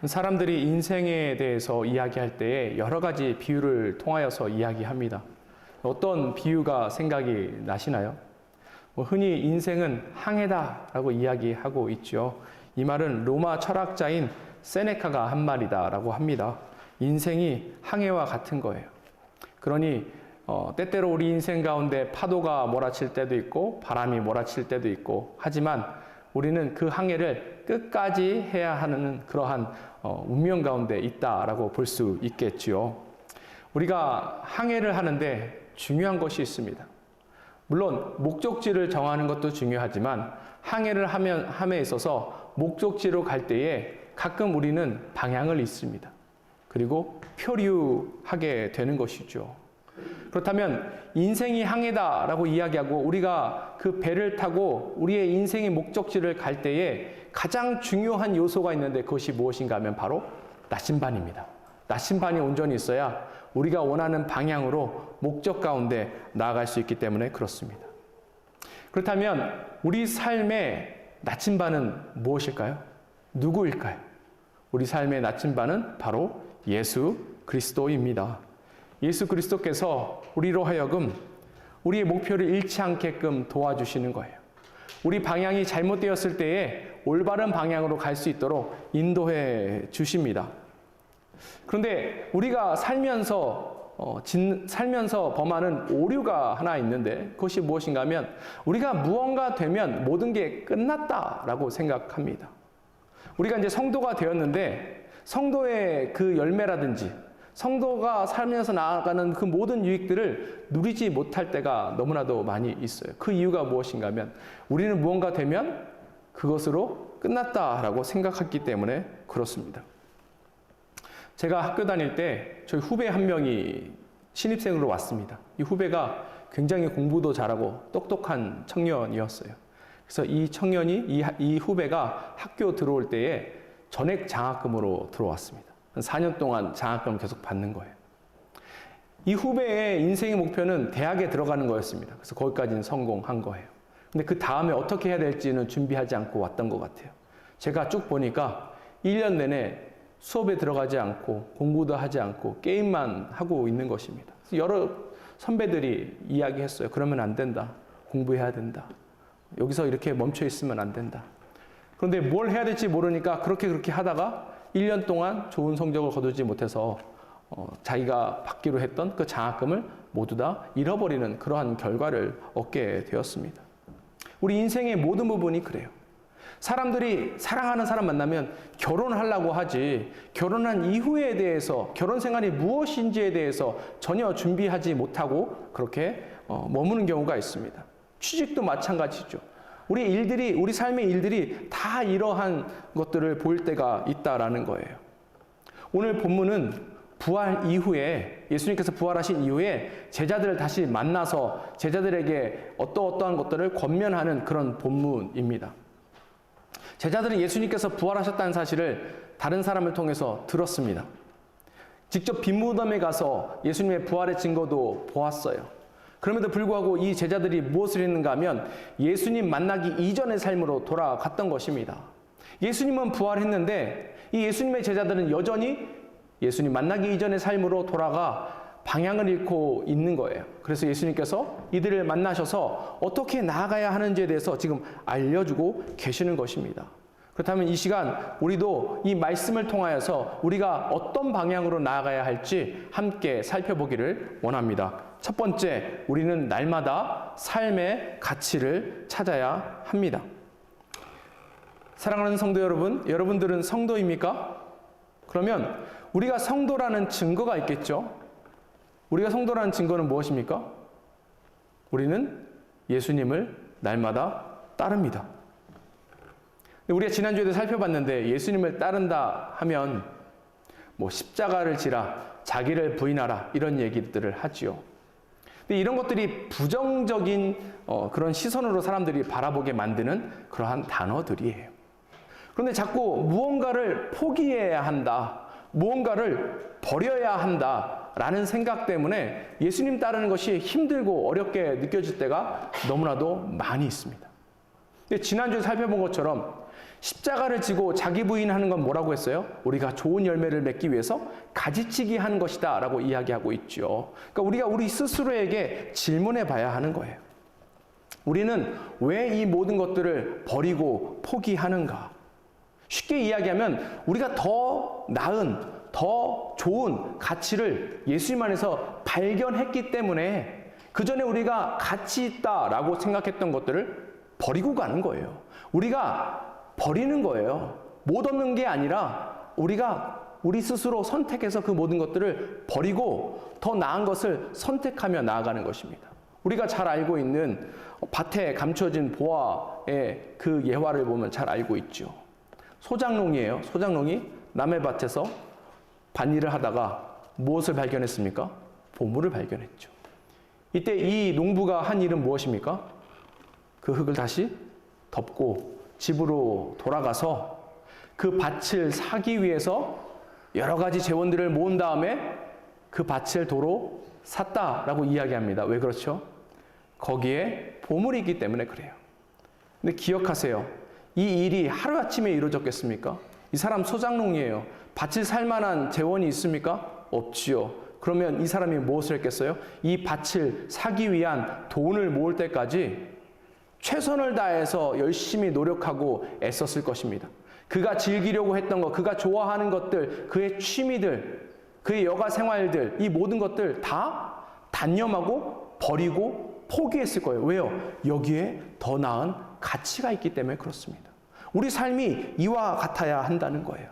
사람들이 인생에 대해서 이야기할 때에 여러 가지 비유를 통하여서 이야기합니다. 어떤 비유가 생각이 나시나요? 흔히 인생은 항해다라고 이야기하고 있죠. 이 말은 로마 철학자인 세네카가 한 말이다라고 합니다. 인생이 항해와 같은 거예요. 그러니 때때로 우리 인생 가운데 파도가 몰아칠 때도 있고 바람이 몰아칠 때도 있고, 하지만 우리는 그 항해를 끝까지 해야 하는 그러한 운명 가운데 있다라고 볼 수 있겠지요. 우리가 항해를 하는데 중요한 것이 있습니다. 물론 목적지를 정하는 것도 중요하지만 항해를 함에 있어서 목적지로 갈 때에 가끔 우리는 방향을 잃습니다. 그리고 표류하게 되는 것이죠. 그렇다면 인생이 항해다라고 이야기하고 우리가 그 배를 타고 우리의 인생의 목적지를 갈 때에 가장 중요한 요소가 있는데 그것이 무엇인가 하면 바로 나침반입니다. 나침반이 온전히 있어야 우리가 원하는 방향으로 목적 가운데 나아갈 수 있기 때문에 그렇습니다. 그렇다면 우리 삶의 나침반은 무엇일까요? 누구일까요? 우리 삶의 나침반은 바로 예수 그리스도입니다. 예수 그리스도께서 우리로 하여금 우리의 목표를 잃지 않게끔 도와주시는 거예요. 우리 방향이 잘못되었을 때에 올바른 방향으로 갈 수 있도록 인도해 주십니다. 그런데 우리가 살면서 범하는 오류가 하나 있는데 그것이 무엇인가 하면 우리가 무언가 되면 모든 게 끝났다라고 생각합니다. 우리가 이제 성도가 되었는데 성도의 그 열매라든지 성도가 살면서 나아가는 그 모든 유익들을 누리지 못할 때가 너무나도 많이 있어요. 그 이유가 무엇인가 하면 우리는 무언가 되면 그것으로 끝났다라고 생각했기 때문에 그렇습니다. 제가 학교 다닐 때 저희 후배 한 명이 신입생으로 왔습니다. 이 후배가 굉장히 공부도 잘하고 똑똑한 청년이었어요. 그래서 이 청년이, 이 후배가 학교 들어올 때에 전액 장학금으로 들어왔습니다. 4년 동안 장학금을 계속 받는 거예요. 이 후배의 인생의 목표는 대학에 들어가는 거였습니다. 그래서 거기까지는 성공한 거예요. 근데 그 다음에 어떻게 해야 될지는 준비하지 않고 왔던 것 같아요. 제가 쭉 보니까 1년 내내 수업에 들어가지 않고 공부도 하지 않고 게임만 하고 있는 것입니다. 그래서 여러 선배들이 이야기했어요. 그러면 안 된다. 공부해야 된다. 여기서 이렇게 멈춰 있으면 안 된다. 그런데 뭘 해야 될지 모르니까 그렇게 하다가 1년 동안 좋은 성적을 거두지 못해서 자기가 받기로 했던 그 장학금을 모두 다 잃어버리는 그러한 결과를 얻게 되었습니다. 우리 인생의 모든 부분이 그래요. 사람들이 사랑하는 사람 만나면 결혼하려고 하지 결혼한 이후에 대해서 결혼 생활이 무엇인지에 대해서 전혀 준비하지 못하고 그렇게 머무는 경우가 있습니다. 취직도 마찬가지죠. 우리 삶의 일들이 다 이러한 것들을 보일 때가 있다라는 거예요. 오늘 본문은 부활 이후에 예수님께서 부활하신 이후에 제자들을 다시 만나서 제자들에게 어떠한 것들을 권면하는 그런 본문입니다. 제자들은 예수님께서 부활하셨다는 사실을 다른 사람을 통해서 들었습니다. 직접 빈무덤에 가서 예수님의 부활의 증거도 보았어요. 그럼에도 불구하고 이 제자들이 무엇을 했는가 하면 예수님 만나기 이전의 삶으로 돌아갔던 것입니다. 예수님은 부활했는데 이 예수님의 제자들은 여전히 예수님 만나기 이전의 삶으로 돌아가 방향을 잃고 있는 거예요. 그래서 예수님께서 이들을 만나셔서 어떻게 나아가야 하는지에 대해서 지금 알려주고 계시는 것입니다. 그렇다면 이 시간 우리도 이 말씀을 통하여서 우리가 어떤 방향으로 나아가야 할지 함께 살펴보기를 원합니다. 첫 번째, 우리는 날마다 삶의 가치를 찾아야 합니다. 사랑하는 성도 여러분, 여러분들은 성도입니까? 그러면 우리가 성도라는 증거가 있겠죠? 우리가 성도라는 증거는 무엇입니까? 우리는 예수님을 날마다 따릅니다. 우리가 지난주에도 살펴봤는데 예수님을 따른다 하면 십자가를 지라, 자기를 부인하라 이런 얘기들을 하지요. 근데 이런 것들이 부정적인 그런 시선으로 사람들이 바라보게 만드는 그러한 단어들이에요. 그런데 자꾸 무언가를 포기해야 한다, 무언가를 버려야 한다라는 생각 때문에 예수님 따르는 것이 힘들고 어렵게 느껴질 때가 너무나도 많이 있습니다. 근데 지난주에 살펴본 것처럼 십자가를 지고 자기 부인하는 건 뭐라고 했어요? 우리가 좋은 열매를 맺기 위해서 가지치기 하는 것이다 라고 이야기하고 있죠. 그러니까 우리가 우리 스스로에게 질문해 봐야 하는 거예요. 우리는 왜 이 모든 것들을 버리고 포기하는가? 쉽게 이야기하면 우리가 더 나은, 더 좋은 가치를 예수님 안에서 발견했기 때문에 그 전에 우리가 가치 있다라고 생각했던 것들을 버리고 가는 거예요. 우리가 버리는 거예요. 못 얻는 게 아니라 우리가 우리 스스로 선택해서 그 모든 것들을 버리고 더 나은 것을 선택하며 나아가는 것입니다. 우리가 잘 알고 있는 밭에 감춰진 보아의 그 예화를 보면 잘 알고 있죠. 소장농이에요. 소장농이 남의 밭에서 밭일을 하다가 무엇을 발견했습니까? 보물을 발견했죠. 이때 이 농부가 한 일은 무엇입니까? 그 흙을 다시 덮고 집으로 돌아가서 그 밭을 사기 위해서 여러 가지 재원들을 모은 다음에 그 밭을 도로 샀다라고 이야기합니다. 왜 그렇죠? 거기에 보물이 있기 때문에 그래요. 근데 기억하세요. 이 일이 하루아침에 이루어졌겠습니까? 이 사람 소장농이에요. 밭을 살 만한 재원이 있습니까? 없지요. 그러면 이 사람이 무엇을 했겠어요? 이 밭을 사기 위한 돈을 모을 때까지 최선을 다해서 열심히 노력하고 애썼을 것입니다. 그가 즐기려고 했던 것, 그가 좋아하는 것들, 그의 취미들, 그의 여가 생활들, 이 모든 것들 다 단념하고 버리고 포기했을 거예요. 왜요? 여기에 더 나은 가치가 있기 때문에 그렇습니다. 우리 삶이 이와 같아야 한다는 거예요.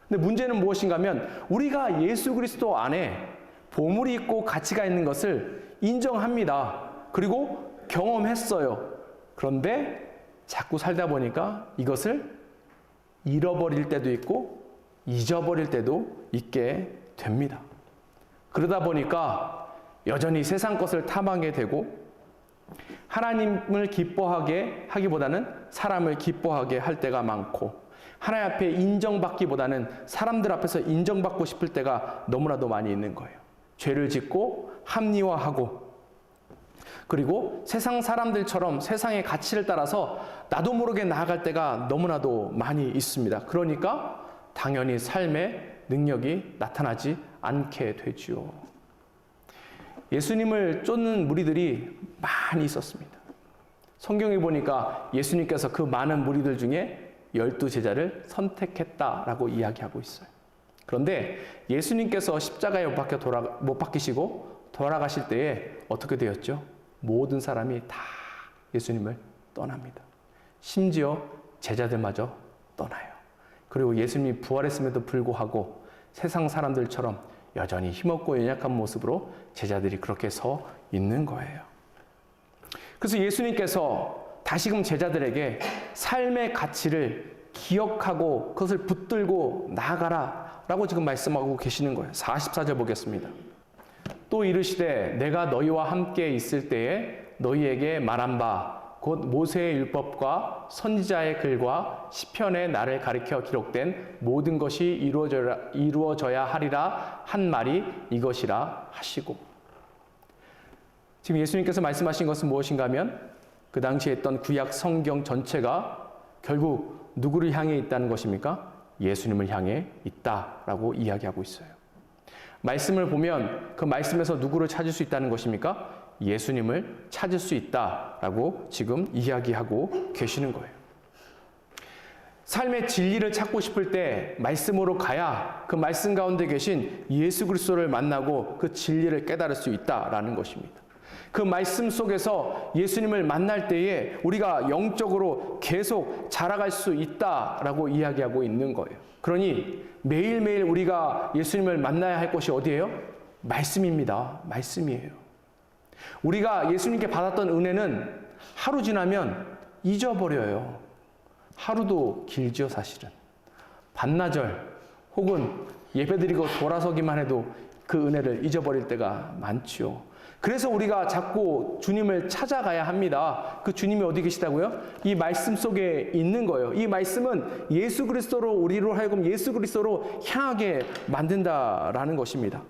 근데 문제는 무엇인가 하면 우리가 예수 그리스도 안에 보물이 있고 가치가 있는 것을 인정합니다. 그리고 경험했어요. 그런데 자꾸 살다 보니까 이것을 잃어버릴 때도 있고 잊어버릴 때도 있게 됩니다. 그러다 보니까 여전히 세상 것을 탐하게 되고 하나님을 기뻐하게 하기보다는 사람을 기뻐하게 할 때가 많고 하나님 앞에 인정받기보다는 사람들 앞에서 인정받고 싶을 때가 너무나도 많이 있는 거예요. 죄를 짓고 합리화하고 그리고 세상 사람들처럼 세상의 가치를 따라서 나도 모르게 나아갈 때가 너무나도 많이 있습니다. 그러니까 당연히 삶의 능력이 나타나지 않게 되죠. 예수님을 쫓는 무리들이 많이 있었습니다. 성경에 보니까 예수님께서 그 많은 무리들 중에 12제자를 선택했다라고 이야기하고 있어요. 그런데 예수님께서 십자가에 못 박히시고 돌아가실 때에 어떻게 되었죠? 모든 사람이 다 예수님을 떠납니다. 심지어 제자들마저 떠나요. 그리고 예수님이 부활했음에도 불구하고 세상 사람들처럼 여전히 힘없고 연약한 모습으로 제자들이 그렇게 서 있는 거예요. 그래서 예수님께서 다시금 제자들에게 삶의 가치를 기억하고 그것을 붙들고 나아가라 라고 지금 말씀하고 계시는 거예요. 44절 보겠습니다. 또 이르시되 내가 너희와 함께 있을 때에 너희에게 말한 바 곧 모세의 율법과 선지자의 글과 시편의 나를 가리켜 기록된 모든 것이 이루어져야 하리라 한 말이 이것이라 하시고. 지금 예수님께서 말씀하신 것은 무엇인가 하면 그 당시에 있던 구약 성경 전체가 결국 누구를 향해 있다는 것입니까? 예수님을 향해 있다라고 이야기하고 있어요. 말씀을 보면 그 말씀에서 누구를 찾을 수 있다는 것입니까? 예수님을 찾을 수 있다라고 지금 이야기하고 계시는 거예요. 삶의 진리를 찾고 싶을 때 말씀으로 가야 그 말씀 가운데 계신 예수 그리스도를 만나고 그 진리를 깨달을 수 있다라는 것입니다. 그 말씀 속에서 예수님을 만날 때에 우리가 영적으로 계속 자라갈 수 있다라고 이야기하고 있는 거예요. 그러니 매일매일 우리가 예수님을 만나야 할 것이 어디예요? 말씀입니다. 말씀이에요. 우리가 예수님께 받았던 은혜는 하루 지나면 잊어버려요. 하루도 길죠, 사실은. 반나절 혹은 예배드리고 돌아서기만 해도 그 은혜를 잊어버릴 때가 많죠. 그래서 우리가 자꾸 주님을 찾아가야 합니다. 그 주님이 어디 계시다고요? 이 말씀 속에 있는 거예요. 이 말씀은 예수 그리스도로 우리로 하여금 예수 그리스도로 향하게 만든다라는 것입니다.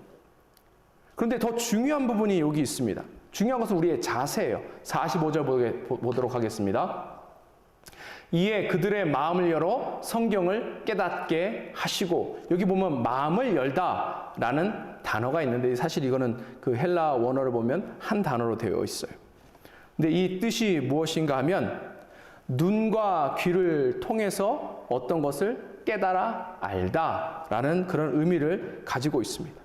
그런데 더 중요한 부분이 여기 있습니다. 중요한 것은 우리의 자세예요. 45절 보도록 하겠습니다. 이에 그들의 마음을 열어 성경을 깨닫게 하시고, 여기 보면 마음을 열다라는 단어가 있는데 사실 이거는 그 헬라 원어를 보면 한 단어로 되어 있어요. 근데 이 뜻이 무엇인가 하면 눈과 귀를 통해서 어떤 것을 깨달아 알다라는 그런 의미를 가지고 있습니다.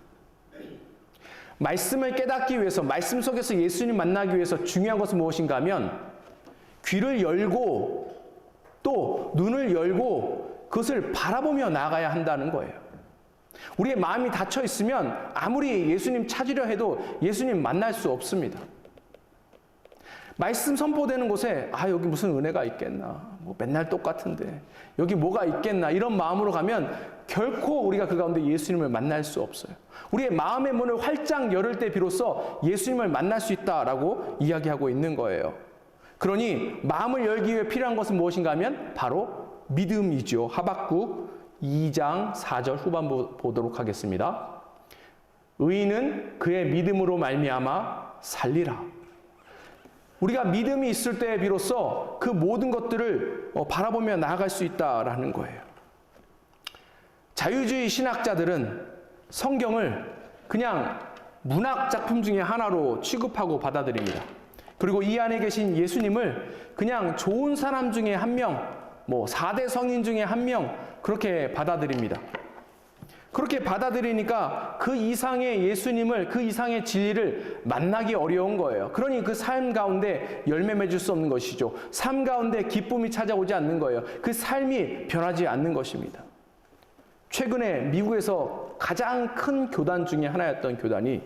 말씀을 깨닫기 위해서, 말씀 속에서 예수님 만나기 위해서 중요한 것은 무엇인가 하면 귀를 열고 또 눈을 열고 그것을 바라보며 나아가야 한다는 거예요. 우리의 마음이 닫혀 있으면 아무리 예수님 찾으려 해도 예수님 만날 수 없습니다. 말씀 선포되는 곳에 여기 무슨 은혜가 있겠나, 뭐 맨날 똑같은데 여기 뭐가 있겠나, 이런 마음으로 가면 결코 우리가 그 가운데 예수님을 만날 수 없어요. 우리의 마음의 문을 활짝 열을 때 비로소 예수님을 만날 수 있다라고 이야기하고 있는 거예요. 그러니 마음을 열기 위해 필요한 것은 무엇인가 하면 바로 믿음이죠. 하박국 2장 4절 후반 보도록 하겠습니다. 의인은 그의 믿음으로 말미암아 살리라. 우리가 믿음이 있을 때 비로소 그 모든 것들을 바라보며 나아갈 수 있다라는 거예요. 자유주의 신학자들은 성경을 그냥 문학 작품 중에 하나로 취급하고 받아들입니다. 그리고 이 안에 계신 예수님을 그냥 좋은 사람 중에 한 명, 4대 성인 중에 한 명, 그렇게 받아들입니다. 그렇게 받아들이니까 그 이상의 예수님을, 그 이상의 진리를 만나기 어려운 거예요. 그러니 그 삶 가운데 열매 맺을 수 없는 것이죠. 삶 가운데 기쁨이 찾아오지 않는 거예요. 그 삶이 변하지 않는 것입니다. 최근에 미국에서 가장 큰 교단 중에 하나였던 교단이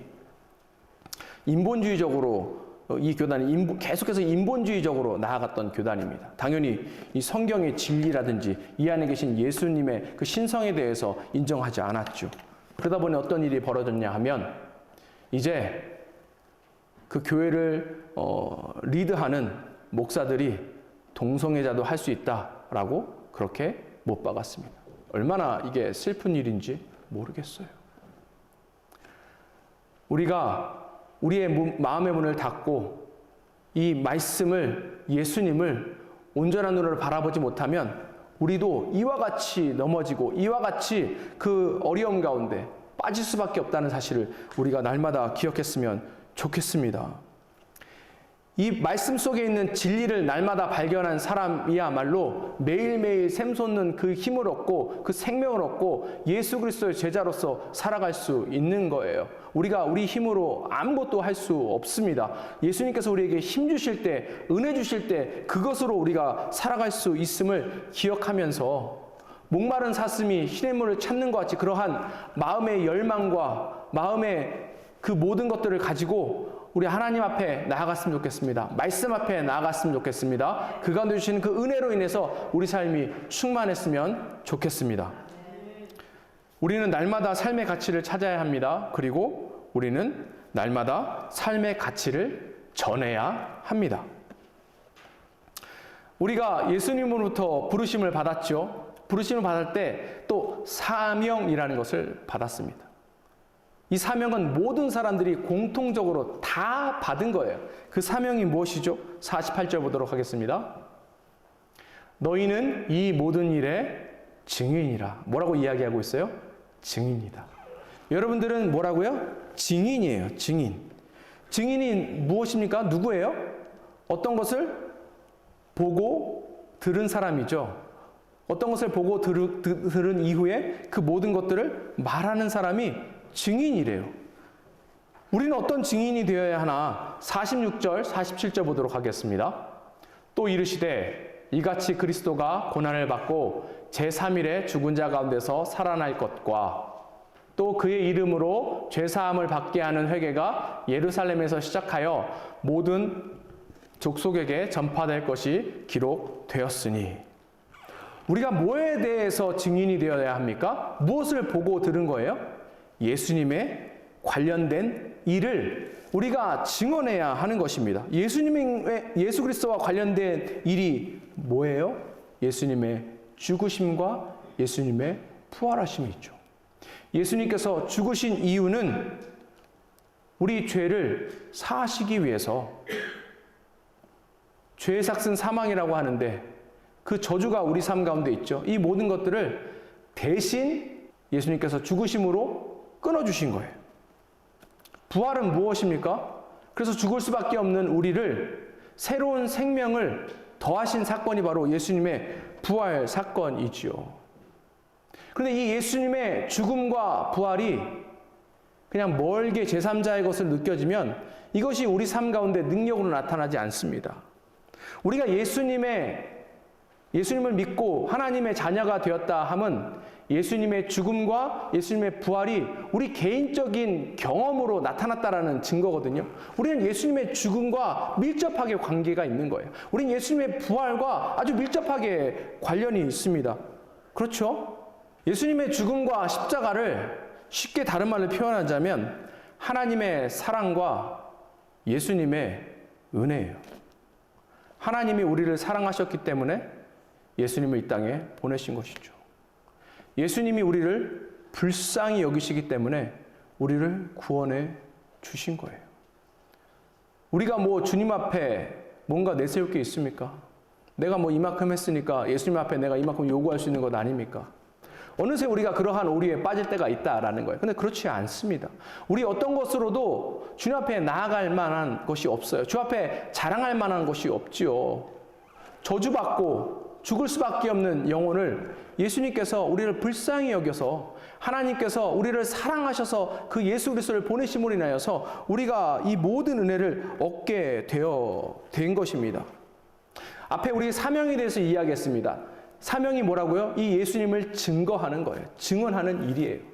인본주의적으로, 이 교단이 계속해서 인본주의적으로 나아갔던 교단입니다. 당연히 이 성경의 진리라든지 이 안에 계신 예수님의 그 신성에 대해서 인정하지 않았죠. 그러다 보니 어떤 일이 벌어졌냐 하면 이제 그 교회를 리드하는 목사들이 동성애자도 할 수 있다라고 그렇게 못 박았습니다. 얼마나 이게 슬픈 일인지 모르겠어요. 우리가 우리의 마음의 문을 닫고 이 말씀을, 예수님을 온전한 눈으로 바라보지 못하면 우리도 이와 같이 넘어지고 이와 같이 그 어려움 가운데 빠질 수밖에 없다는 사실을 우리가 날마다 기억했으면 좋겠습니다. 이 말씀 속에 있는 진리를 날마다 발견한 사람이야말로 매일매일 샘솟는 그 힘을 얻고 그 생명을 얻고 예수 그리스도의 제자로서 살아갈 수 있는 거예요. 우리가 우리 힘으로 아무것도 할 수 없습니다. 예수님께서 우리에게 힘 주실 때, 은혜 주실 때 그것으로 우리가 살아갈 수 있음을 기억하면서 목마른 사슴이 시냇물을 찾는 것 같이 그러한 마음의 열망과 마음의 그 모든 것들을 가지고 우리 하나님 앞에 나아갔으면 좋겠습니다. 말씀 앞에 나아갔으면 좋겠습니다. 그 가운데 주시는 그 은혜로 인해서 우리 삶이 충만했으면 좋겠습니다. 우리는 날마다 삶의 가치를 찾아야 합니다. 그리고 우리는 날마다 삶의 가치를 전해야 합니다. 우리가 예수님으로부터 부르심을 받았죠. 부르심을 받을 때 또 사명이라는 것을 받았습니다. 이 사명은 모든 사람들이 공통적으로 다 받은 거예요. 그 사명이 무엇이죠? 48절 보도록 하겠습니다. 너희는 이 모든 일의 증인이라. 뭐라고 이야기하고 있어요? 증인이다. 여러분들은 뭐라고요? 증인이에요. 증인. 증인이 무엇입니까? 누구예요? 어떤 것을 보고 들은 사람이죠. 어떤 것을 보고 들은 이후에 그 모든 것들을 말하는 사람이 증인이래요. 우리는 어떤 증인이 되어야 하나? 46절, 47절 보도록 하겠습니다. 또 이르시되 이같이 그리스도가 고난을 받고 제3일에 죽은 자 가운데서 살아날 것과 또 그의 이름으로 죄사함을 받게 하는 회개가 예루살렘에서 시작하여 모든 족속에게 전파될 것이 기록되었으니. 우리가 뭐에 대해서 증인이 되어야 합니까? 무엇을 보고 들은 거예요? 예수님의 관련된 일을 우리가 증언해야 하는 것입니다. 예수 그리스도와 관련된 일이 뭐예요? 예수님의 죽으심과 예수님의 부활하심이 있죠. 예수님께서 죽으신 이유는 우리 죄를 사하시기 위해서, 죄의 삭은 사망이라고 하는데 그 저주가 우리 삶 가운데 있죠. 이 모든 것들을 대신 예수님께서 죽으심으로 끊어주신 거예요. 부활은 무엇입니까? 그래서 죽을 수밖에 없는 우리를 새로운 생명을 더하신 사건이 바로 예수님의 부활 사건이지요. 그런데 이 예수님의 죽음과 부활이 그냥 멀게 제3자의 것을 느껴지면 이것이 우리 삶 가운데 능력으로 나타나지 않습니다. 우리가 예수님을 믿고 하나님의 자녀가 되었다 함은 예수님의 죽음과 예수님의 부활이 우리 개인적인 경험으로 나타났다라는 증거거든요. 우리는 예수님의 죽음과 밀접하게 관계가 있는 거예요. 우리는 예수님의 부활과 아주 밀접하게 관련이 있습니다. 그렇죠? 예수님의 죽음과 십자가를 쉽게 다른 말로 표현하자면 하나님의 사랑과 예수님의 은혜예요. 하나님이 우리를 사랑하셨기 때문에 예수님을 이 땅에 보내신 것이죠. 예수님이 우리를 불쌍히 여기시기 때문에 우리를 구원해 주신 거예요. 우리가 주님 앞에 뭔가 내세울 게 있습니까? 내가 이만큼 했으니까 예수님 앞에 내가 이만큼 요구할 수 있는 것 아닙니까? 어느새 우리가 그러한 오류에 빠질 때가 있다라는 거예요. 근데 그렇지 않습니다. 우리 어떤 것으로도 주님 앞에 나아갈 만한 것이 없어요. 주 앞에 자랑할 만한 것이 없지요. 저주받고 죽을 수밖에 없는 영혼을 예수님께서 우리를 불쌍히 여겨서 하나님께서 우리를 사랑하셔서 그 예수 그리스도를 보내심으로 인하여서 우리가 이 모든 은혜를 얻게 된 것입니다. 앞에 우리 사명에 대해서 이야기했습니다. 사명이 뭐라고요? 이 예수님을 증거하는 거예요. 증언하는 일이에요.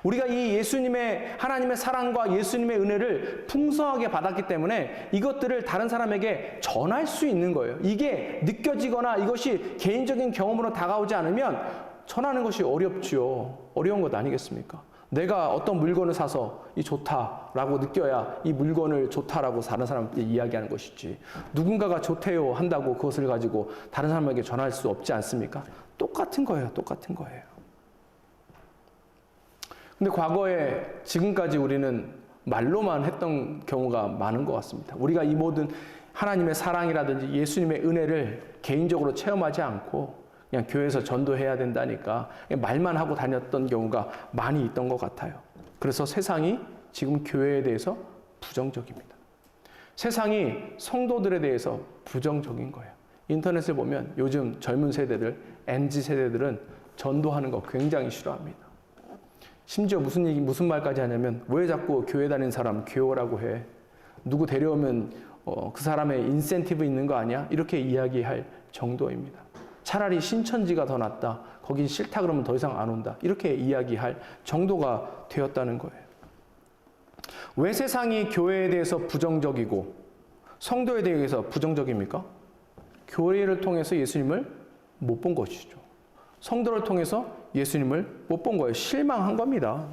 우리가 이 예수님의 하나님의 사랑과 예수님의 은혜를 풍성하게 받았기 때문에 이것들을 다른 사람에게 전할 수 있는 거예요. 이게 느껴지거나 이것이 개인적인 경험으로 다가오지 않으면 전하는 것이 어렵지요. 어려운 것 아니겠습니까? 내가 어떤 물건을 사서 이 좋다라고 느껴야 이 물건을 좋다라고 다른 사람한테 이야기하는 것이지, 누군가가 좋대요 한다고 그것을 가지고 다른 사람에게 전할 수 없지 않습니까? 똑같은 거예요. 똑같은 거예요. 근데 과거에 지금까지 우리는 말로만 했던 경우가 많은 것 같습니다. 우리가 이 모든 하나님의 사랑이라든지 예수님의 은혜를 개인적으로 체험하지 않고 그냥 교회에서 전도해야 된다니까 말만 하고 다녔던 경우가 많이 있던 것 같아요. 그래서 세상이 지금 교회에 대해서 부정적입니다. 세상이 성도들에 대해서 부정적인 거예요. 인터넷을 보면 요즘 젊은 세대들, MZ 세대들은 전도하는 거 굉장히 싫어합니다. 심지어 무슨 말까지 하냐면 왜 자꾸 교회 다니는 사람 귀여워라고 해? 누구 데려오면 그 사람의 인센티브 있는 거 아니야? 이렇게 이야기할 정도입니다. 차라리 신천지가 더 낫다. 거긴 싫다 그러면 더 이상 안 온다. 이렇게 이야기할 정도가 되었다는 거예요. 왜 세상이 교회에 대해서 부정적이고 성도에 대해서 부정적입니까? 교회를 통해서 예수님을 못 본 것이죠. 성도를 통해서 예수님을 못 본 거예요. 실망한 겁니다.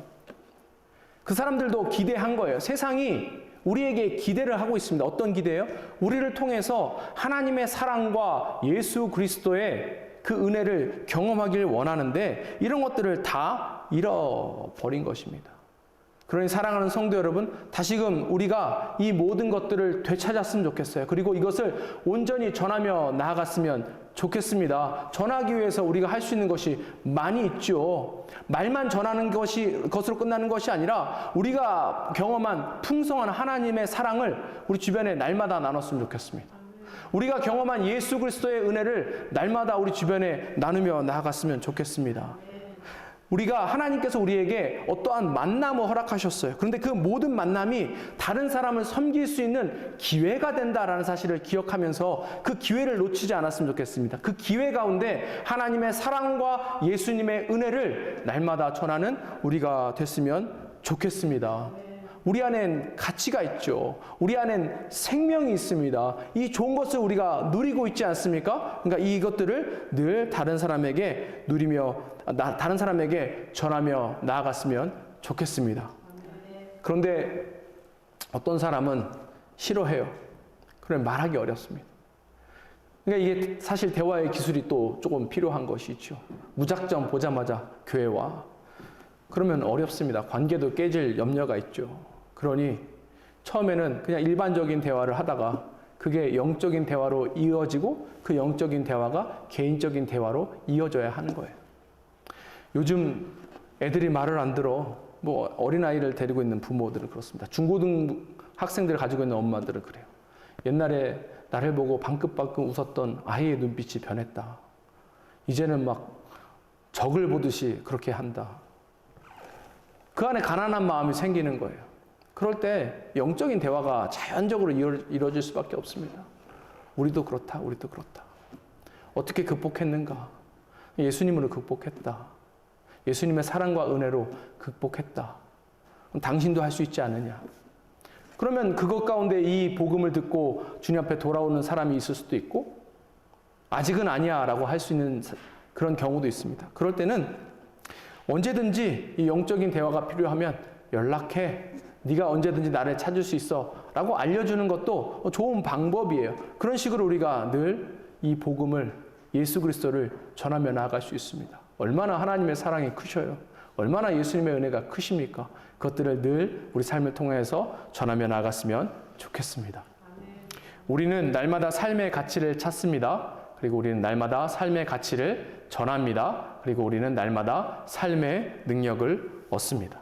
그 사람들도 기대한 거예요. 세상이 우리에게 기대를 하고 있습니다. 어떤 기대예요? 우리를 통해서 하나님의 사랑과 예수 그리스도의 그 은혜를 경험하길 원하는데 이런 것들을 다 잃어버린 것입니다. 그러니 사랑하는 성도 여러분, 다시금 우리가 이 모든 것들을 되찾았으면 좋겠어요. 그리고 이것을 온전히 전하며 나아갔으면 좋겠습니다. 전하기 위해서 우리가 할 수 있는 것이 많이 있죠. 말만 전하는 것으로 끝나는 것이 아니라 우리가 경험한 풍성한 하나님의 사랑을 우리 주변에 날마다 나눴으면 좋겠습니다. 우리가 경험한 예수 그리스도의 은혜를 날마다 우리 주변에 나누며 나아갔으면 좋겠습니다. 우리가 하나님께서 우리에게 어떠한 만남을 허락하셨어요. 그런데 그 모든 만남이 다른 사람을 섬길 수 있는 기회가 된다라는 사실을 기억하면서 그 기회를 놓치지 않았으면 좋겠습니다. 그 기회 가운데 하나님의 사랑과 예수님의 은혜를 날마다 전하는 우리가 됐으면 좋겠습니다. 우리 안엔 가치가 있죠. 우리 안엔 생명이 있습니다. 이 좋은 것을 우리가 누리고 있지 않습니까? 그러니까 이것들을 늘 다른 사람에게 다른 사람에게 전하며 나아갔으면 좋겠습니다. 그런데 어떤 사람은 싫어해요. 그럼 말하기 어렵습니다. 그러니까 이게 사실 대화의 기술이 또 조금 필요한 것이죠. 무작정 보자마자 교회와 그러면 어렵습니다. 관계도 깨질 염려가 있죠. 그러니 처음에는 그냥 일반적인 대화를 하다가 그게 영적인 대화로 이어지고 그 영적인 대화가 개인적인 대화로 이어져야 하는 거예요. 요즘 애들이 말을 안 들어. 뭐 어린아이를 데리고 있는 부모들은 그렇습니다. 중고등 학생들을 가지고 있는 엄마들은 그래요. 옛날에 나를 보고 방긋방긋 웃었던 아이의 눈빛이 변했다. 이제는 막 적을 보듯이 그렇게 한다. 그 안에 가난한 마음이 생기는 거예요. 그럴 때 영적인 대화가 자연적으로 이루어질 수밖에 없습니다. 우리도 그렇다, 우리도 그렇다. 어떻게 극복했는가? 예수님으로 극복했다. 예수님의 사랑과 은혜로 극복했다. 당신도 할 수 있지 않느냐? 그러면 그것 가운데 이 복음을 듣고 주님 앞에 돌아오는 사람이 있을 수도 있고 아직은 아니야 라고 할 수 있는 그런 경우도 있습니다. 그럴 때는 언제든지 이 영적인 대화가 필요하면 연락해. 네가 언제든지 나를 찾을 수 있어 라고 알려주는 것도 좋은 방법이에요. 그런 식으로 우리가 늘 이 복음을, 예수 그리스도를 전하며 나아갈 수 있습니다. 얼마나 하나님의 사랑이 크셔요. 얼마나 예수님의 은혜가 크십니까? 그것들을 늘 우리 삶을 통해서 전하며 나아갔으면 좋겠습니다. 우리는 날마다 삶의 가치를 찾습니다. 그리고 우리는 날마다 삶의 가치를 전합니다. 그리고 우리는 날마다 삶의 능력을 얻습니다.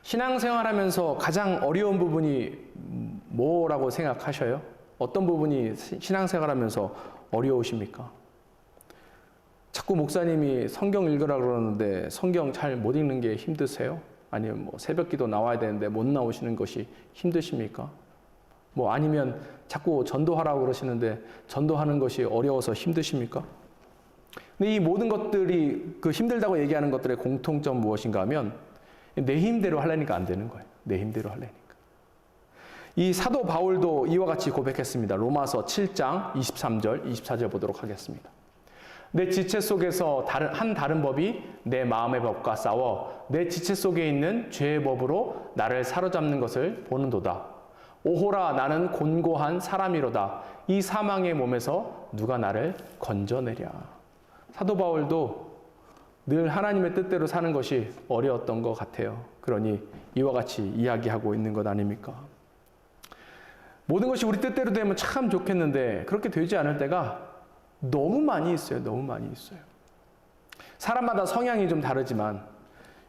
신앙생활하면서 가장 어려운 부분이 뭐라고 생각하셔요? 어떤 부분이 신앙생활하면서 어려우십니까? 자꾸 목사님이 성경 읽으라 그러는데 성경 잘 못 읽는 게 힘드세요? 아니면 뭐 새벽기도 나와야 되는데 못 나오시는 것이 힘드십니까? 뭐 아니면 자꾸 전도하라고 그러시는데 전도하는 것이 어려워서 힘드십니까? 근데 이 모든 것들이 그 힘들다고 얘기하는 것들의 공통점 무엇인가 하면 내 힘대로 하려니까 안 되는 거예요. 내 힘대로 하려니까. 이 사도 바울도 이와 같이 고백했습니다. 로마서 7장 23절, 24절 보도록 하겠습니다. 내 지체 속에서 다른 법이 내 마음의 법과 싸워 내 지체 속에 있는 죄의 법으로 나를 사로잡는 것을 보는도다. 오호라 나는 곤고한 사람이로다. 이 사망의 몸에서 누가 나를 건져내랴. 사도 바울도 늘 하나님의 뜻대로 사는 것이 어려웠던 것 같아요. 그러니 이와 같이 이야기하고 있는 것 아닙니까? 모든 것이 우리 뜻대로 되면 참 좋겠는데 그렇게 되지 않을 때가 너무 많이 있어요. 너무 많이 있어요. 사람마다 성향이 좀 다르지만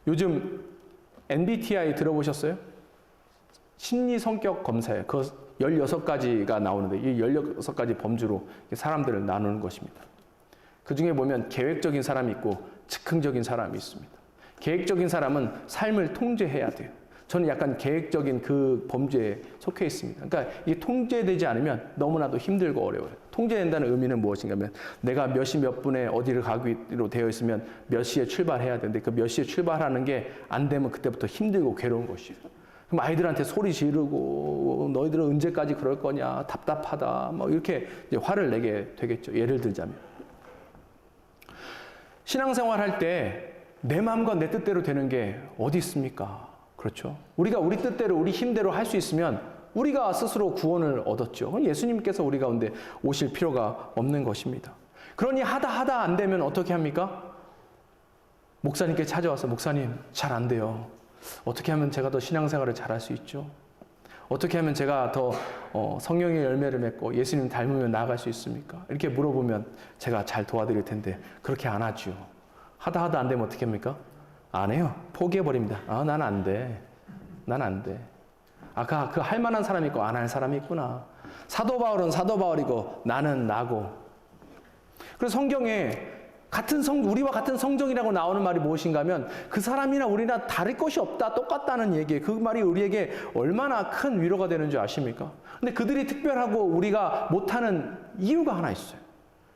요즘 MBTI 들어보셨어요? 심리 성격 검사예요. 그 16가지가 나오는데 이 16가지 범주로 사람들을 나누는 것입니다. 그 중에 보면 계획적인 사람이 있고 즉흥적인 사람이 있습니다. 계획적인 사람은 삶을 통제해야 돼요. 저는 약간 계획적인 그 범주에 속해 있습니다. 그러니까 이게 통제되지 않으면 너무나도 힘들고 어려워요. 통제된다는 의미는 무엇인가 하면 내가 몇 시 몇 분에 어디를 가기로 되어 있으면 몇 시에 출발해야 되는데 그 몇 시에 출발하는 게 안 되면 그때부터 힘들고 괴로운 것이에요. 그럼 아이들한테 소리 지르고 너희들은 언제까지 그럴 거냐 답답하다 뭐 이렇게 이제 화를 내게 되겠죠. 예를 들자면 신앙생활 할 때 내 마음과 내 뜻대로 되는 게 어디 있습니까? 그렇죠. 우리가 우리 뜻대로 우리 힘대로 할 수 있으면 우리가 스스로 구원을 얻었죠. 예수님께서 우리 가운데 오실 필요가 없는 것입니다. 그러니 하다 안 되면 어떻게 합니까? 목사님께 찾아와서 목사님 잘 안 돼요. 어떻게 하면 제가 더 신앙생활을 잘할 수 있죠? 어떻게 하면 제가 더 성령의 열매를 맺고 예수님 닮으면 나아갈 수 있습니까? 이렇게 물어보면 제가 잘 도와드릴 텐데 그렇게 안 하죠. 하다 안 되면 어떻게 합니까? 안 해요. 포기해버립니다. 난 안 돼. 난 안 돼. 그 할 만한 사람이 있고 안 할 사람이 있구나. 사도 바울은 사도 바울이고 나는 나고. 그래서 성경에 우리와 같은 성정이라고 나오는 말이 무엇인가 하면 그 사람이나 우리나 다를 것이 없다, 똑같다는 얘기예요. 그 말이 우리에게 얼마나 큰 위로가 되는 줄 아십니까? 근데 그들이 특별하고 우리가 못하는 이유가 하나 있어요.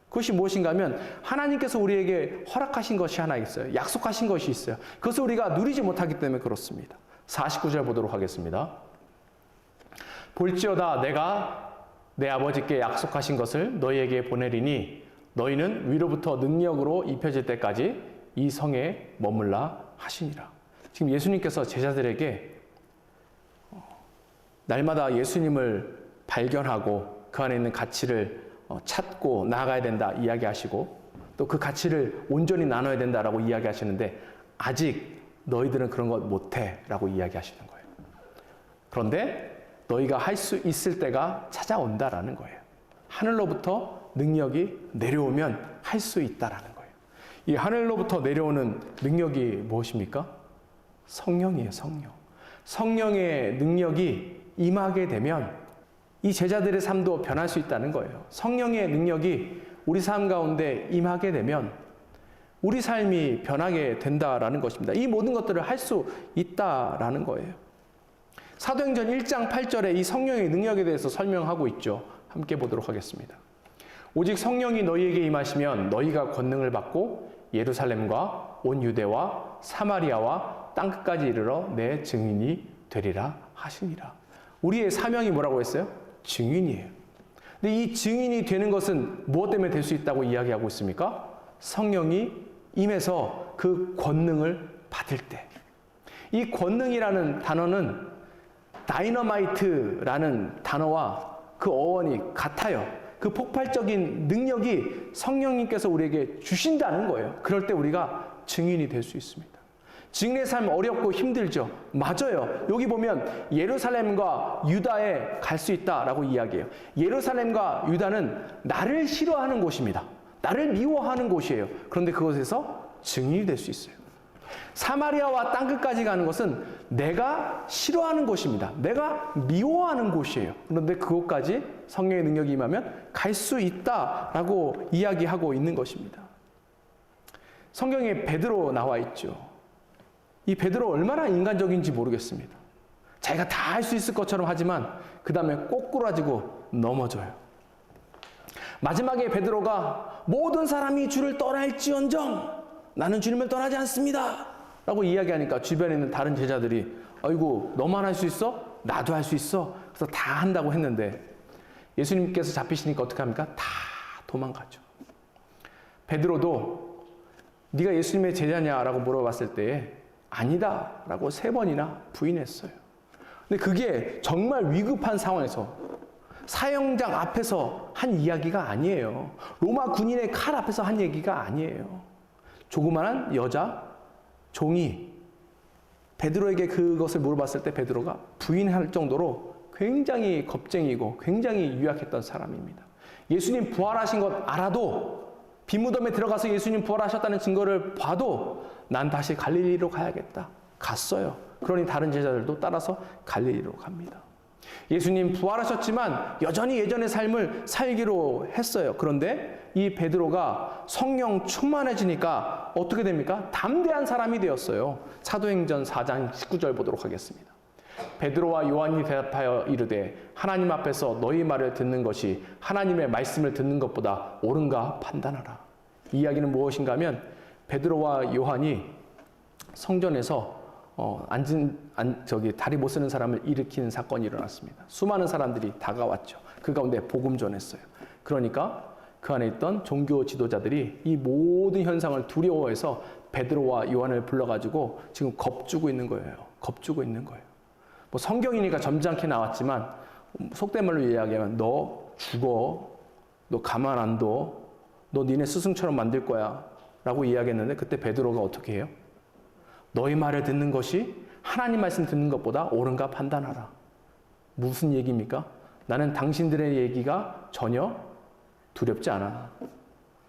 그것이 무엇인가 하면 하나님께서 우리에게 허락하신 것이 하나 있어요. 약속하신 것이 있어요. 그것을 우리가 누리지 못하기 때문에 그렇습니다. 49절 보도록 하겠습니다. 볼지어다 내가 내 아버지께 약속하신 것을 너희에게 보내리니 너희는 위로부터 능력으로 입혀질 때까지 이 성에 머물라 하시니라. 지금 예수님께서 제자들에게 날마다 예수님을 발견하고 그 안에 있는 가치를 찾고 나아가야 된다 이야기하시고 또 그 가치를 온전히 나눠야 된다라고 이야기하시는데 아직 너희들은 그런 것 못해 라고 이야기하시는 거예요. 그런데 너희가 할 수 있을 때가 찾아온다라는 거예요. 하늘로부터 능력이 내려오면 할 수 있다라는 거예요. 이 하늘로부터 내려오는 능력이 무엇입니까? 성령이에요, 성령. 성령의 능력이 임하게 되면 이 제자들의 삶도 변할 수 있다는 거예요. 성령의 능력이 우리 삶 가운데 임하게 되면 우리 삶이 변하게 된다라는 것입니다. 이 모든 것들을 할 수 있다라는 거예요. 사도행전 1장 8절에 이 성령의 능력에 대해서 설명하고 있죠. 함께 보도록 하겠습니다. 오직 성령이 너희에게 임하시면 너희가 권능을 받고 예루살렘과 온 유대와 사마리아와 땅끝까지 이르러 내 증인이 되리라 하시니라. 우리의 사명이 뭐라고 했어요? 증인이에요. 근데 이 증인이 되는 것은 무엇 때문에 될 수 있다고 이야기하고 있습니까? 성령이 임해서 그 권능을 받을 때. 이 권능이라는 단어는 다이너마이트라는 단어와 그 어원이 같아요. 그 폭발적인 능력이 성령님께서 우리에게 주신다는 거예요. 그럴 때 우리가 증인이 될 수 있습니다. 증인의 삶 어렵고 힘들죠. 맞아요. 여기 보면 예루살렘과 유다에 갈 수 있다라고 이야기해요. 예루살렘과 유다는 나를 싫어하는 곳입니다. 나를 미워하는 곳이에요. 그런데 그곳에서 증인이 될 수 있어요. 사마리아와 땅끝까지 가는 것은 내가 싫어하는 곳입니다. 내가 미워하는 곳이에요. 그런데 그곳까지 성령의 능력이 임하면 갈 수 있다라고 이야기하고 있는 것입니다. 성경에 베드로 나와 있죠. 이 베드로 얼마나 인간적인지 모르겠습니다. 자기가 다 할 수 있을 것처럼 하지만 그 다음에 꼬꾸라지고 넘어져요. 마지막에 베드로가 모든 사람이 주를 떠날지언정 나는 주님을 떠나지 않습니다 라고 이야기하니까 주변에 있는 다른 제자들이 아이고 너만 할 수 있어? 나도 할 수 있어. 그래서 다 한다고 했는데 예수님께서 잡히시니까 어떻게 합니까? 다 도망가죠. 베드로도 네가 예수님의 제자냐라고 물어봤을 때 아니다 라고 3번이나 부인했어요. 근데 그게 정말 위급한 상황에서 사형장 앞에서 한 이야기가 아니에요. 로마 군인의 칼 앞에서 한 얘기가 아니에요. 조그마한 여자 종이 베드로에게 그것을 물어봤을 때 베드로가 부인할 정도로 굉장히 겁쟁이고 굉장히 유약했던 사람입니다. 예수님 부활하신 것 알아도 빈무덤에 들어가서 예수님 부활하셨다는 증거를 봐도 난 다시 갈릴리로 가야겠다. 갔어요. 그러니 다른 제자들도 따라서 갈릴리로 갑니다. 예수님 부활하셨지만 여전히 예전의 삶을 살기로 했어요. 그런데 이 베드로가 성령 충만해지니까 어떻게 됩니까? 담대한 사람이 되었어요. 사도행전 4장 19절 보도록 하겠습니다. 베드로와 요한이 대답하여 이르되 하나님 앞에서 너희 말을 듣는 것이 하나님의 말씀을 듣는 것보다 옳은가 판단하라. 이 이야기는 무엇인가 하면 베드로와 요한이 성전에서 다리 못 쓰는 사람을 일으키는 사건이 일어났습니다. 수많은 사람들이 다가왔죠. 그 가운데 복음 전했어요. 그러니까 그 안에 있던 종교 지도자들이 이 모든 현상을 두려워해서 베드로와 요한을 불러가지고 지금 겁주고 있는 거예요. 겁주고 있는 거예요. 뭐 성경이니까 점잖게 나왔지만 속된 말로 이야기하면 너 죽어, 너 가만 안 둬, 너 니네 스승처럼 만들 거야 라고 이야기했는데 그때 베드로가 어떻게 해요? 너희 말을 듣는 것이 하나님 말씀 듣는 것보다 옳은가 판단하라. 무슨 얘기입니까? 나는 당신들의 얘기가 전혀 두렵지 않아.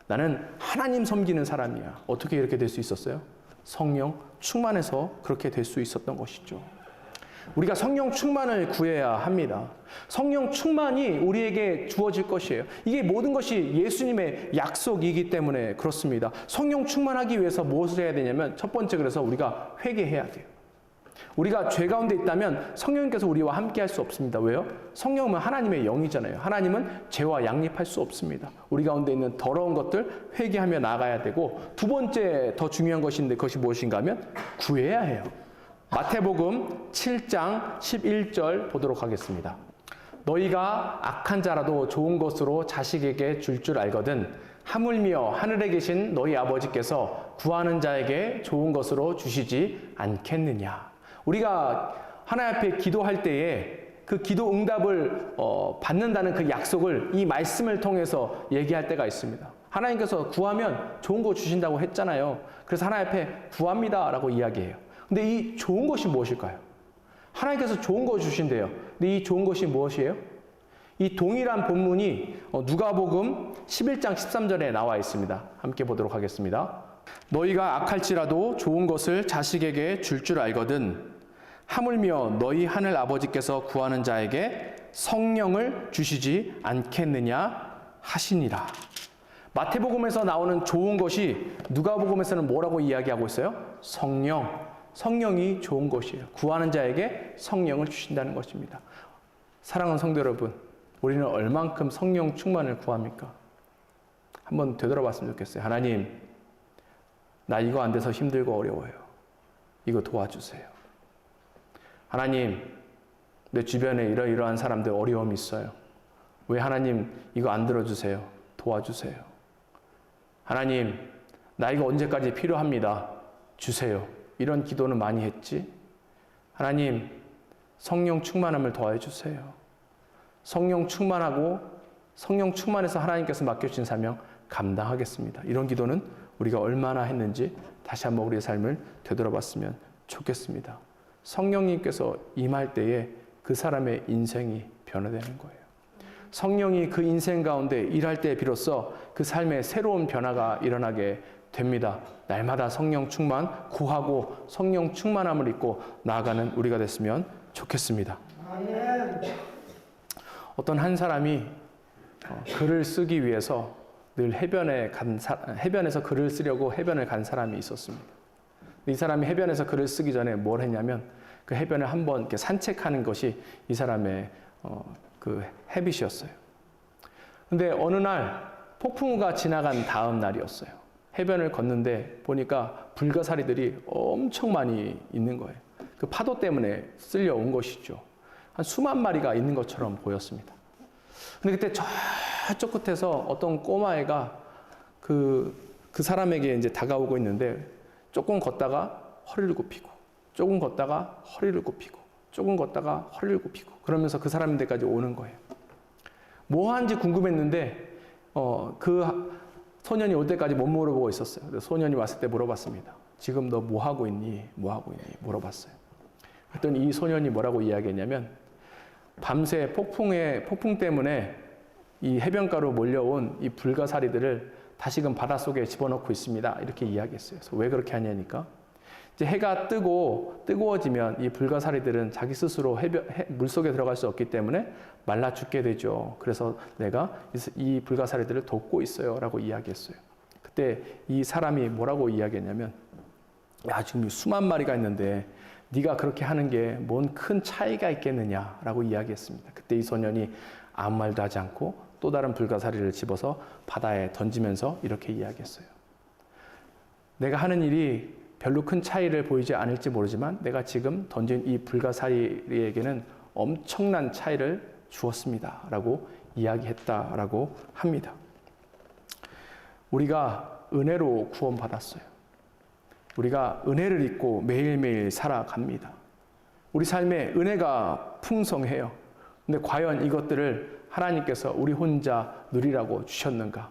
나는 하나님 섬기는 사람이야. 어떻게 이렇게 될 수 있었어요? 성령 충만해서 그렇게 될 수 있었던 것이죠. 우리가 성령 충만을 구해야 합니다. 성령 충만이 우리에게 주어질 것이에요. 이게 모든 것이 예수님의 약속이기 때문에 그렇습니다. 성령 충만하기 위해서 무엇을 해야 되냐면 첫 번째 그래서 우리가 회개해야 돼요. 우리가 죄 가운데 있다면 성령님께서 우리와 함께 할 수 없습니다. 왜요? 성령은 하나님의 영이잖아요. 하나님은 죄와 양립할 수 없습니다. 우리 가운데 있는 더러운 것들 회개하며 나가야 되고 두 번째 더 중요한 것인데 그것이 무엇인가 하면 구해야 해요. 마태복음 7장 11절 보도록 하겠습니다. 너희가 악한 자라도 좋은 것으로 자식에게 줄 줄 알거든 하물며 하늘에 계신 너희 아버지께서 구하는 자에게 좋은 것으로 주시지 않겠느냐. 우리가 하나님 앞에 기도할 때에 그 기도 응답을 받는다는 그 약속을 이 말씀을 통해서 얘기할 때가 있습니다. 하나님께서 구하면 좋은 거 주신다고 했잖아요. 그래서 하나님 앞에 구합니다 라고 이야기해요. 근데 이 좋은 것이 무엇일까요? 하나님께서 좋은 거 주신대요. 근데 이 좋은 것이 무엇이에요? 이 동일한 본문이 누가복음 11장 13절에 나와 있습니다. 함께 보도록 하겠습니다. 너희가 악할지라도 좋은 것을 자식에게 줄 줄 알거든 하물며 너희 하늘 아버지께서 구하는 자에게 성령을 주시지 않겠느냐 하시니라. 마태복음에서 나오는 좋은 것이 누가복음에서는 뭐라고 이야기하고 있어요? 성령이 좋은 것이에요. 구하는 자에게 성령을 주신다는 것입니다. 사랑하는 성도 여러분, 우리는 얼만큼 성령 충만을 구합니까? 한번 되돌아봤으면 좋겠어요. 하나님, 나 이거 안 돼서 힘들고 어려워요. 이거 도와주세요. 하나님, 내 주변에 이러이러한 사람들 어려움이 있어요. 왜 하나님 이거 안 들어주세요? 도와주세요. 하나님, 나 이거 언제까지 필요합니다. 주세요. 이런 기도는 많이 했지? 하나님, 성령 충만함을 더해 주세요. 성령 충만하고 성령 충만해서 하나님께서 맡겨주신 사명 감당하겠습니다. 이런 기도는 우리가 얼마나 했는지 다시 한번 우리의 삶을 되돌아봤으면 좋겠습니다. 성령님께서 임할 때에 그 사람의 인생이 변화되는 거예요. 성령이 그 인생 가운데 일할 때 비로소 그 삶에 새로운 변화가 일어나게 됩니다. 날마다 성령 충만 구하고 성령 충만함을 입고 나아가는 우리가 됐으면 좋겠습니다. 어떤 한 사람이 글을 쓰기 위해서 늘 해변에서 글을 쓰려고 해변을 간 사람이 있었습니다. 이 사람이 해변에서 글을 쓰기 전에 뭘 했냐면 그 해변을 한번 이렇게 산책하는 것이 이 사람의 그 헤빗이었어요. 근데 어느 날 폭풍우가 지나간 다음 날이었어요. 해변을 걷는데 보니까 불가사리들이 엄청 많이 있는 거예요. 그 파도 때문에 쓸려온 것이죠. 한 수만 마리가 있는 것처럼 보였습니다. 근데 그때 저쪽 끝에서 어떤 꼬마애가 그 사람에게 이제 다가오고 있는데 조금 걷다가 허리를 굽히고 조금 걷다가 허리를 굽히고 조금 걷다가 허리를 굽히고 그러면서 그 사람 데까지 오는 거예요. 뭐 하는지 궁금했는데 그 소년이 올 때까지 못 물어보고 있었어요. 소년이 왔을 때 물어봤습니다. 지금 너 뭐 하고 있니? 뭐 하고 있니? 물어봤어요. 그랬더니 이 소년이 뭐라고 이야기했냐면 밤새 폭풍 때문에 이 해변가로 몰려온 이 불가사리들을 다시금 바닷속에 집어넣고 있습니다. 이렇게 이야기했어요. 그래서 왜 그렇게 하냐니까 이제 해가 뜨거워지면 이 불가사리들은 자기 스스로 물속에 들어갈 수 없기 때문에 말라 죽게 되죠. 그래서 내가 이 불가사리들을 돕고 있어요. 라고 이야기했어요. 그때 이 사람이 뭐라고 이야기했냐면 야, 지금 수만 마리가 있는데 네가 그렇게 하는 게 뭔 큰 차이가 있겠느냐라고 이야기했습니다. 그때 이 소년이 아무 말도 하지 않고 또 다른 불가사리를 집어서 바다에 던지면서 이렇게 이야기했어요. 내가 하는 일이 별로 큰 차이를 보이지 않을지 모르지만 내가 지금 던진 이 불가사리에게는 엄청난 차이를 주었습니다. 라고 이야기했다라고 합니다. 우리가 은혜로 구원받았어요. 우리가 은혜를 입고 매일매일 살아갑니다. 우리 삶에 은혜가 풍성해요. 근데 과연 이것들을 하나님께서 우리 혼자 누리라고 주셨는가?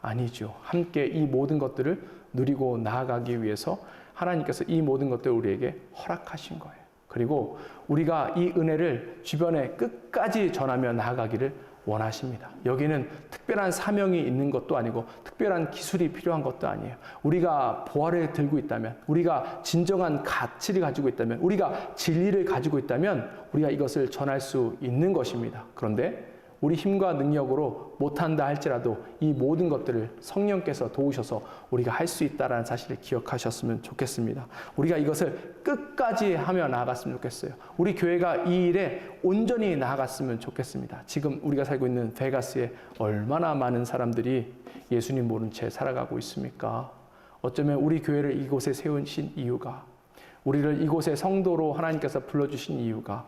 아니죠. 함께 이 모든 것들을 누리고 나아가기 위해서 하나님께서 이 모든 것들을 우리에게 허락하신 거예요. 그리고 우리가 이 은혜를 주변에 끝까지 전하며 나아가기를 원하십니다. 여기는 특별한 사명이 있는 것도 아니고 특별한 기술이 필요한 것도 아니에요. 우리가 보화를 들고 있다면, 우리가 진정한 가치를 가지고 있다면, 우리가 진리를 가지고 있다면 우리가 이것을 전할 수 있는 것입니다. 그런데 우리 힘과 능력으로 못한다 할지라도 이 모든 것들을 성령께서 도우셔서 우리가 할 수 있다는 사실을 기억하셨으면 좋겠습니다. 우리가 이것을 끝까지 하며 나아갔으면 좋겠어요. 우리 교회가 이 일에 온전히 나아갔으면 좋겠습니다. 지금 우리가 살고 있는 베가스에 얼마나 많은 사람들이 예수님 모른 채 살아가고 있습니까? 어쩌면 우리 교회를 이곳에 세우신 이유가, 우리를 이곳에 성도로 하나님께서 불러주신 이유가